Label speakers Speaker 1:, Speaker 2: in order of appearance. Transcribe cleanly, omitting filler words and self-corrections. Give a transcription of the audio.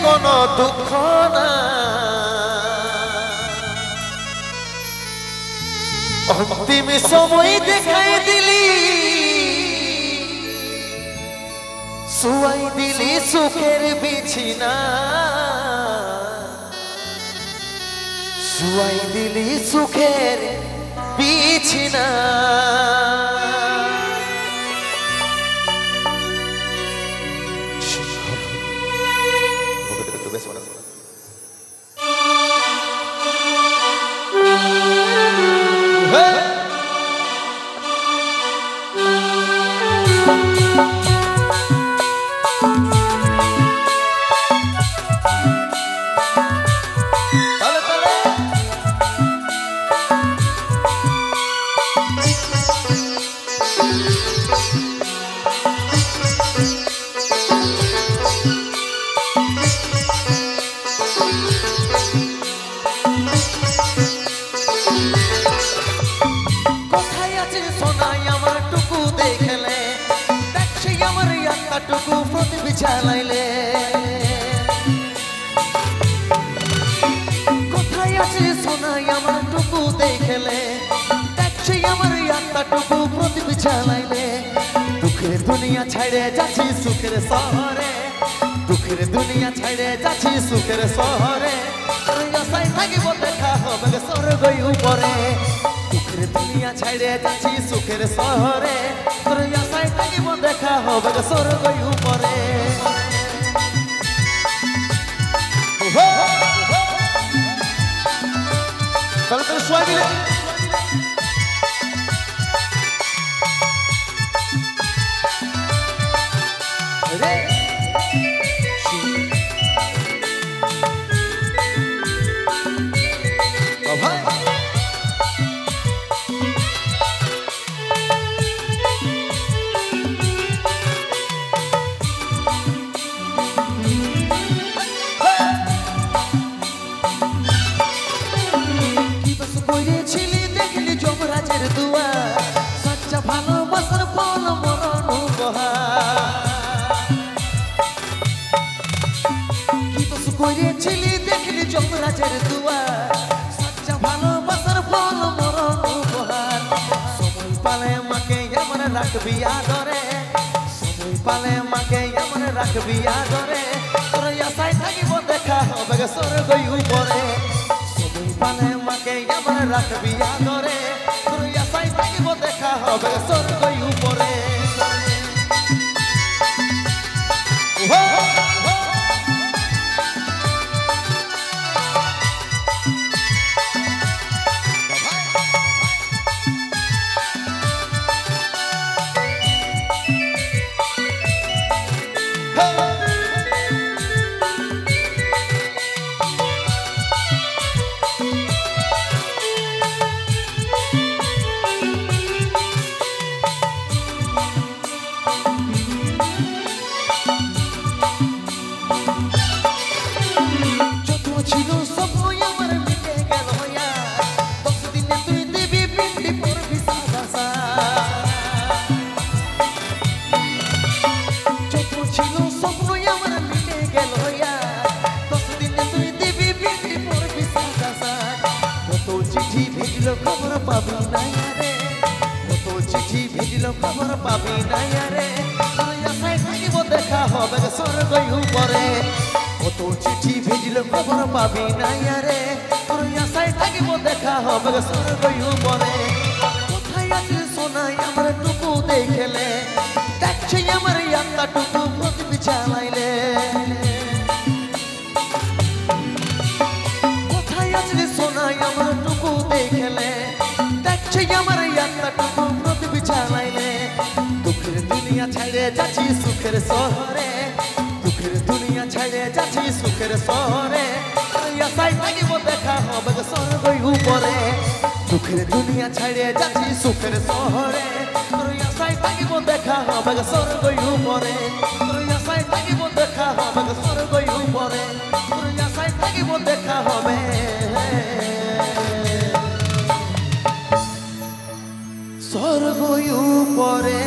Speaker 1: কোনো দুঃখ না অন্তিম সময় দেখাই দিলি শুয়াই দিলি সুখের বিছানা শুয়াই দিলি সুখের বিছানা টুকু প্রদীপ জ্বালাইলে কোথায় আছে সোনাই আমার টুকু দেখলে দেখছি আমার আত্মাটুকু প্রদীপ জ্বালাইলে দুঃখের দুনিয়া ছাইড়ে যাচ্ছি সুখের শহরে দুঃখের দুনিয়া ছাইড়ে যাচ্ছি সুখের শহরে আশায় থাকিব দেখা হবে স্বর্গ উপরে দুঃখের দুনিয়া ছাইড়ে যাচ্ছি সুখের শহরে তোর আশায় থাকিব দেখা হবে স্বর্গ উপরে তাহলে তোর শোয়া দিলে করেছিলি দেখলি যমরাজের দুয়ার সচ্চা ভালোবাসার ফল মরণ উপহার সময় পালে মাকে এমন রাখবি আদরে সময় পালে মাকে এমন রাখবি আদরে তোর আশায় থাকিব দেখা হবে স্বর্গ উপরে সময় পালে মাকে এমন রাখবি আদরে তোর আশায় থাকিব দেখা হবে স্বর্গ উপরে খবর পাবি না রে কত চিঠি ভিজিল খবর পাবি না রে আশায় থাকিব দেখা হবে স্বর্গ উপরে কত চিঠি ভিজিল খবর পাবি না রে আশায় থাকিব দেখা হবে স্বর্গ উপরে কোথায় আছে সোনাই আমার টুকু দেখলে দেখছি আমার আত্মাটুকু প্রদীপ জ্বালাইলে কোথায় আছে সোনাই আমার টুকু দেখলে দেখছি আমার আত্মাটুকু প্রদীপ জ্বালাইলে দুঃখের দুনিয়া ছাইড়ে যাচ্ছি সুখের শহরে দুঃখের দুনিয়া ছাইড়ে যাচ্ছি সুখের শহরে আশায় থাকিব দেখা হবে স্বর্গ উপরে দুঃখের দুনিয়া ছাইড়ে যাচ্ছি সুখের শহরে আশায় থাকিব দেখা হবে স্বর্গ উপরে আশায় থাকিব দেখা হবে স্বর্গ উপরে আশায় থাকিব দেখা হবে স্বর্গ উপরে